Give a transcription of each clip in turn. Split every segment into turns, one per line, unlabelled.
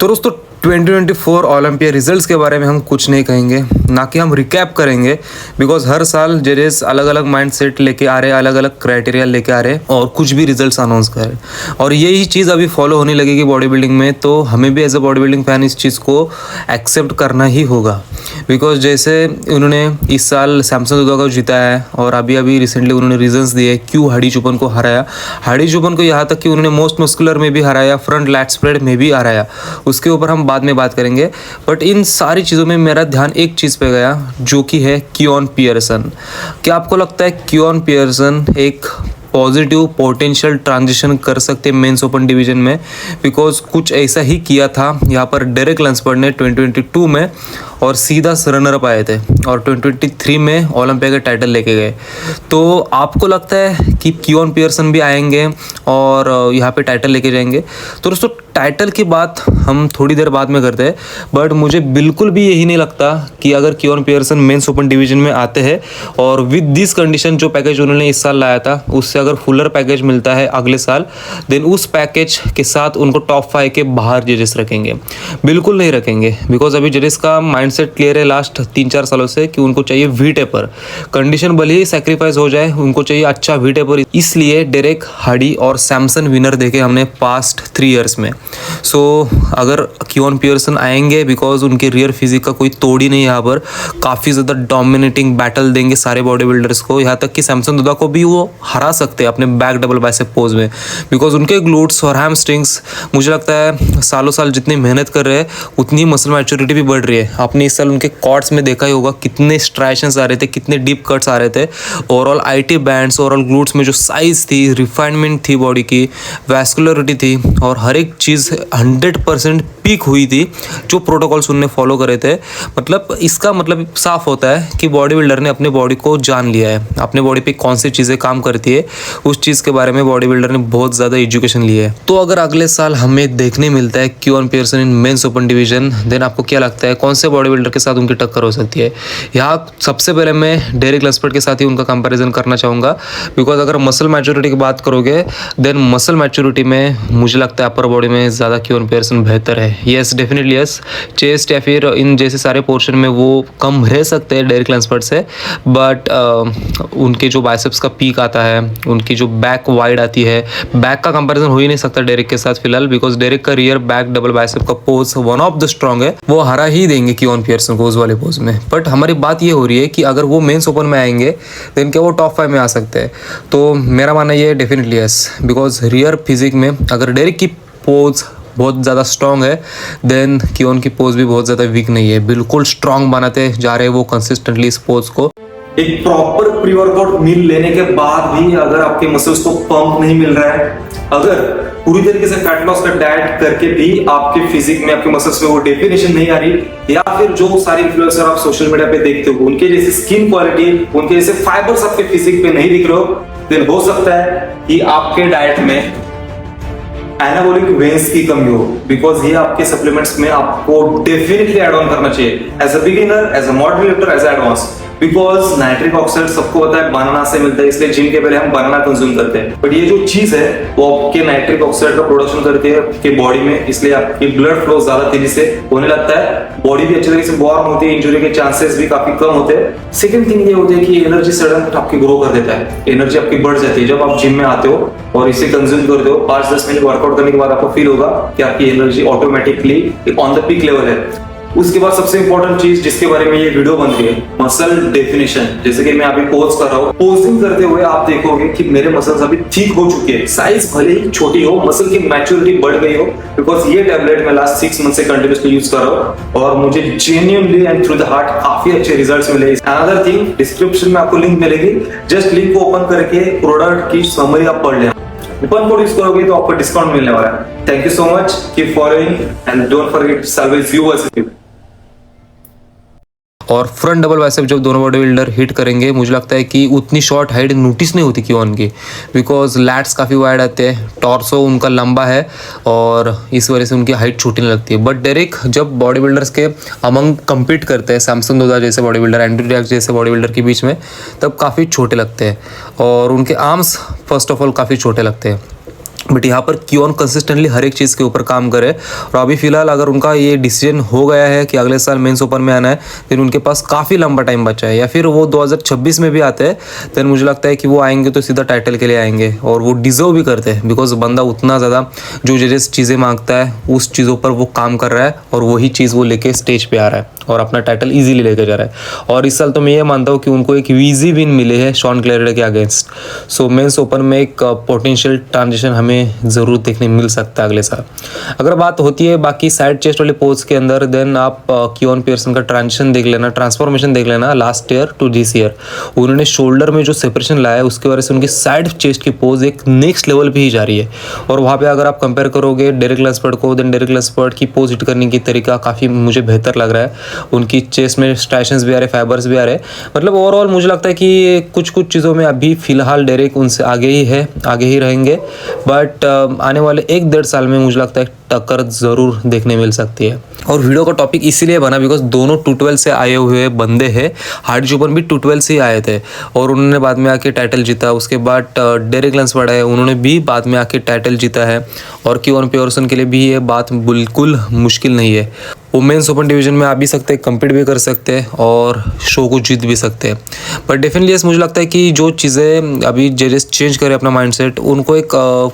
तो दोस्तों 2024 Olympia results के बारे में हम कुछ नहीं कहेंगे, ना कि हम रिकैप करेंगे, बिकॉज हर साल जजेस अलग अलग माइंड सेट लेके आ रहे हैं, अलग अलग क्राइटेरिया लेके आ रहे हैं और कुछ भी रिजल्ट्स अनाउंस कर रहे हैं। और यही चीज़ अभी फॉलो होने लगेगी बॉडी बिल्डिंग में, तो हमें भी as a body building fan इस चीज़ को एक्सेप्ट करना ही होगा। बिकॉज जैसे उन्होंने इस साल सैमसन दुदा को जिताया है और अभी अभी रिसेंटली उन्होंने रीजंस दिए क्यों हाडी चुपन को हराया। हाडी चुपन को यहाँ तक कि उन्होंने मोस्ट मस्कुलर में भी हराया, फ्रंट लैट स्प्रेड में भी हराया, उसके ऊपर हम बाद में बात करेंगे। बट इन सारी चीज़ों में मेरा ध्यान एक चीज़ पे गया, जो कि है कियोन पियर्सन। क्या आपको लगता है कियोन पियर्सन एक पॉजिटिव पोटेंशियल ट्रांजिशन कर सकते मेंस ओपन डिवीजन में? बिकॉज कुछ ऐसा ही किया था यहाँ पर डेरेक लंसबर्ड ने 2022 में और सीधा रनर अप आए थे और 2023 में ओलंपिया का टाइटल लेके गए। तो आपको लगता है कि कियोन पियर्सन भी आएंगे और यहाँ पे टाइटल लेके जाएंगे? तो दोस्तों टाइटल की बात हम थोड़ी देर बाद में करते हैं, बट मुझे बिल्कुल भी यही नहीं लगता कि अगर कियोन पियर्सन मेंस ओपन डिवीजन में आते हैं और विद दिस कंडीशन जो पैकेज उन्होंने इस साल लाया था उससे अगर फुलर पैकेज मिलता है अगले साल, देन उस पैकेज के साथ उनको टॉप 5 के बाहर जजेस रखेंगे? बिल्कुल नहीं रखेंगे, बिकॉज अभी जजेस का माइंडसेट क्लियर है लास्ट 3-4 सालों से कि उनको चाहिए वी टेपर। कंडीशन भले ही सेक्रीफाइस हो जाए, उनको चाहिए अच्छा वी टेपर। इसलिए डेरेक, हाडी और सैमसन विनर देखे हमने पास्ट 3 ईयर्स में। सो अगर कियोन पियर्सन आएंगे, बिकॉज उनके रियर फिजिक का कोई तोड़ ही नहीं है, यहाँ पर काफ़ी ज़्यादा डोमिनेटिंग बैटल देंगे सारे बॉडी बिल्डर्स को, यहाँ तक कि सैमसन दुदा को भी वो हरा सकते हैं अपने बैक डबल बाइसेप पोज में, बिकॉज उनके ग्लूट्स और हैमस्ट्रिंग्स मुझे लगता है सालों साल जितनी मेहनत कर रहे हैं उतनी मसल मैच्योरिटी भी बढ़ रही है। आपने इस साल उनके कॉर्ड्स में देखा ही होगा कितने स्ट्राइशंस आ रहे थे, कितने डीप कट्स आ रहे थे। Overall IT bands, overall glutes में जो साइज थी, रिफाइनमेंट थी बॉडी की, वैस्कुलरिटी थी और हर एक चीज़ 100% पीक हुई थी जो प्रोटोकॉल्स उनने फॉलो करे थे। मतलब इसका मतलब साफ होता है कि बॉडी बिल्डर ने अपने बॉडी को जान लिया है, अपने बॉडी पे कौन सी चीज़ें काम करती है उस चीज़ के बारे में बॉडी बिल्डर ने बहुत ज़्यादा एजुकेशन ली है। तो अगर अगले साल हमें देखने मिलता है कियोन Pearson in men's open division, then आपको क्या लगता है कौन से बॉडी बिल्डर के साथ उनकी टक्कर हो सकती है? यहाँ सबसे पहले मैं डेरेक लंसबर्ड के साथ ही उनका कंपैरिजन करना चाहूँगा, बिकॉज अगर मसल मैच्योरिटी की बात करोगे देन मसल मैच्योरिटी में मुझे लगता है अपर बॉडी में ज़्यादा कियोन पियर्सन बेहतर है। Yes, definitely yes. चेस्ट या फिर इन जैसे सारे पोर्शन में वो कम रह सकते हैं डेरेक लंसबर्ड से, बट उनके जो बाइसेप्स का पीक आता है, उनकी जो बैक वाइड आती है, बैक का कंपैरिजन हो ही नहीं सकता डेरेक के साथ फिलहाल, बिकॉज डेरेक का रियर बैक डबल बाइसेप का pose one of the strong है, वो हरा ही देंगे कियोन पियर्सन को उस वाले पोज में। बट हमारी बात ये हो रही है कि अगर वो मेंस ओपन में आएंगे देन क्या वो टॉप 5 में आ सकते हैं? तो मेरा मानना ये definitely yes, because rear physique में अगर डेरेक की पोज बहुत ज़्यादा स्ट्रॉन्ग है देन कियोन की पोज भी बहुत ज़्यादा वीक नहीं है, बिल्कुल स्ट्रॉन्ग बनाते जा रहे हैं वो कंसिस्टेंटली इस पोज को।
एक प्रॉपर प्री वर्कआउट मील लेने के बाद भी अगर आपके मसल्स को पंप नहीं मिल रहा है, अगर पूरी तरीके से फैट लॉस का डाइट करके भी आपके फिजिक में, आपके मसल्स में वो डेफिनेशन नहीं आ रही, या फिर जो सारे इन्फ्लुएंसर आप सोशल मीडिया पे देखते हो उनके जैसे स्किन क्वालिटी, उनके जैसे फाइबर्स आपके फिजिक पे नहीं दिख रहे हो, देन हो सकता है कि आपके डाइट में एनाबॉलिक वेन्स की कमी हो, बिकॉज ये आपके सप्लीमेंट्स में आपको डेफिनेटली ऐड ऑन करना चाहिए as a beginner, as a moderator, as advance. Because nitric oxide सबको पता है बनाना से मिलता है, इसलिए जिम के पहले हम बनाना कंज्यूम करते हैं, बट ये जो चीज है वो आपके नाइट्रिक ऑक्साइड का प्रोडक्शन करती है आपके बॉडी में, इसलिए आपकी ब्लड फ्लो ज्यादा तेजी से होने लगता है, बॉडी भी अच्छी तरीके से वार्म होती है, इंजरी के चांसेस भी काफी कम होते हैं। सेकंड थिंग ये होती है कि एनर्जी सडन आपकी ग्रो कर देता है, एनर्जी आपकी बढ़ जाती है जब आप जिम में आते हो और इसे कंज्यूम करते हो। 5-10 मिनट वर्कआउट करने के बाद आपको फील होगा कि आपकी energy automatically on the peak level है। उसके बाद सबसे इंपॉर्टेंट चीज जिसके बारे में ये वीडियो बन रही है, मसल डेफिनेशन। जैसे कि मैं अभी पोज कर रहा हूँ, पोजिंग करते हुए आप देखोगे कि मेरे मसल्स अभी ठीक हो चुके हैं, साइज भले ही छोटी हो, मसल की मैच्योरिटी बढ़ गई हो, बिकॉज ये टैबलेट मैं लास्ट 6 मंथ से कंटिन्यूअसली यूज कर रहा हूँ और मुझे genuinely and through the heart काफी अच्छे रिजल्ट्स मिले। अनदर थिंग, डिस्क्रिप्शन में आपको लिंक मिलेगी, जस्ट लिंक को ओपन करके प्रोडक्ट की समरी आप पढ़ लेना, कूपन कोड यूज करोगे तो आपको डिस्काउंट मिलने वाला है। Thank you so much, keep following and don't forget service viewers.
और फ्रंट डबल बाइसेप जब दोनों बॉडी बिल्डर हिट करेंगे मुझे लगता है कि उतनी शॉर्ट हाइट नोटिस नहीं होती कियोन की, बिकॉज लैट्स काफ़ी वाइड आते हैं, टॉर्सो उनका लंबा है और इस वजह से उनकी हाइट छोटी नहीं लगती है। बट डेरेक जब बॉडी बिल्डर्स के अमंग कम्पीट करते हैं, सैमसन दुदा जैसे बॉडी बिल्डर, एंड्रू जैक्स जैसे बॉडी बिल्डर के बीच में, तब काफ़ी छोटे लगते हैं और उनके आर्म्स फर्स्ट ऑफ ऑल काफ़ी छोटे लगते हैं। बट यहाँ पर क्योन कंसिस्टेंटली हर एक चीज़ के ऊपर काम करे। और अभी फिलहाल अगर उनका ये डिसीजन हो गया है कि अगले साल मेंस ओपन में आना है, फिर उनके पास काफ़ी लंबा टाइम बचा है, या फिर वो 2026 में भी आते हैं, देन मुझे लगता है कि वो आएंगे तो सीधा टाइटल के लिए आएंगे, और वो डिजर्व भी करते हैं, बिकॉज बंदा उतना ज़्यादा जो जजेस चीज़ें मांगता है उस चीज़ों पर वो काम कर रहा है, और वही चीज़ वो लेके स्टेज पे आ रहा है और अपना टाइटल इजीली लेके जा रहा है। और इस साल तो मैं ये मानता हूँ कि उनको एक इजी विन मिले है शॉन क्लेयर के अगेंस्ट। सो मेंस ओपन में एक पोटेंशियल ट्रांजिशन हमें ज़रूर देखने मिल सकता है अगले साल। अगर बात होती है बाकी साइड चेस्ट वाले पोज के अंदर, देन आप क्योन पियर्सन का ट्रांजिशन देख लेना, ट्रांसफॉर्मेशन देख लेना last year to this year. उन्होंने शोल्डर में जो सेपरेशन लाया है उसकी वजह से उनकी साइड चेस्ट की पोज एक नेक्स्ट लेवल पे ही जा रही है। और वहाँ पे अगर आप कंपेयर करोगे डेरिक लैम्सफोर्ड को, देन डेरिक लैम्सफोर्ड की पोज हिट करने की तरीका काफ़ी मुझे बेहतर लग रहा है। उनकी चेस्ट में स्ट्राइशंस भी आ रहे, फाइबर्स भी आ रहे, मतलब ओवरऑल मुझे लगता है कि कुछ चीज़ों में अभी फिलहाल डेरिक उनसे आगे ही है, आगे ही रहेंगे। बट आने वाले 1-1.5 साल में मुझे लगता है टक्कर ज़रूर देखने मिल सकती है। और वीडियो का टॉपिक इसीलिए बना बिकॉज दोनों 212 से आए हुए बंदे हैं। हार्डी चोपन भी 212 से ही आए थे और उन्होंने बाद में आके टाइटल जीता। उसके बाद डेरिक लैम्सफोर्ड है, उन्होंने भी बाद में आके टाइटल जीता है। और क्योन पियर्सन के लिए भी ये बात बिल्कुल मुश्किल नहीं है। वो मेंस ओपन डिवीजन में आ भी सकते हैं, कम्पीट भी कर सकते हैं और शो को जीत भी सकते हैं। बट डेफिनेटली मुझे लगता है कि जो चीज़ें अभी जजेस चेंज करें अपना माइंडसेट, उनको एक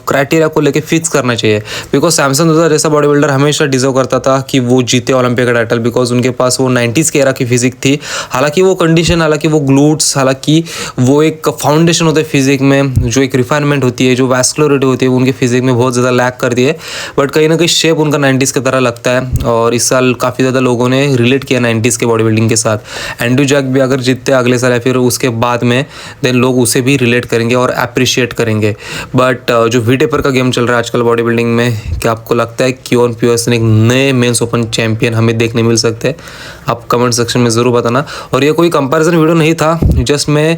क्राइटेरिया को लेके फिक्स करना चाहिए। बिकॉज सैमसन दुजा जैसा बॉडी बिल्डर हमेशा डिजर्व करता था कि वो जीते ओलंपिक का टाइटल, बिकॉज उनके पास वो 90s के एरा की फिजिक थी। हालांकि वो कंडीशन, हालांकि वो ग्लूट्स, हालांकि वो एक फाउंडेशन होता है फिजिक में, जो एक रिफाइनमेंट होती है, जो वैस्कुलरिटी होती है, उनके फिजिक में बहुत ज़्यादा लैक करती है। बट कहीं ना कहीं शेप उनका 90s की तरह लगता है। और इस साल काफ़ी ज़्यादा लोगों ने रिलेट किया 90s के बॉडी बिल्डिंग के साथ। एंड्रू जैक भी अगर जीतते अगले साल या फिर उसके बाद में, देन लोग उसे भी रिलेट करेंगे और अप्रिशिएट करेंगे। बट जो वी टेपर का गेम चल रहा है आजकल बॉडी बिल्डिंग में, क्या आपको लगता है क्योन पियर्सन एक नए मेंस ओपन चैंपियन हमें देखने मिल सकते हैं? आप कमेंट सेक्शन में ज़रूर बताना। और ये कोई कंपैरिजन वीडियो नहीं था, जस्ट मैं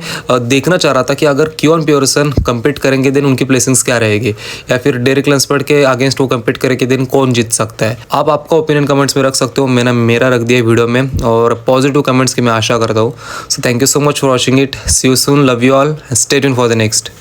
देखना चाह रहा था कि अगर क्योन पियर्सन कम्पीट करेंगे देन उनकी प्लेसिंग्स क्या रहेगी, या फिर डेरिक लैम्सफोर्ड के अगेंस्ट वो कम्पीट करेंगे देन कौन जीत सकता है। आप आपका ओपिनियन कमेंट्स में रख सकते हो, मैंने मेरा रख दिया वीडियो में, और पॉजिटिव कमेंट्स की मैं आशा करता हूँ। So thank you so much for watching it. See you soon, love you all, stay tuned for the next.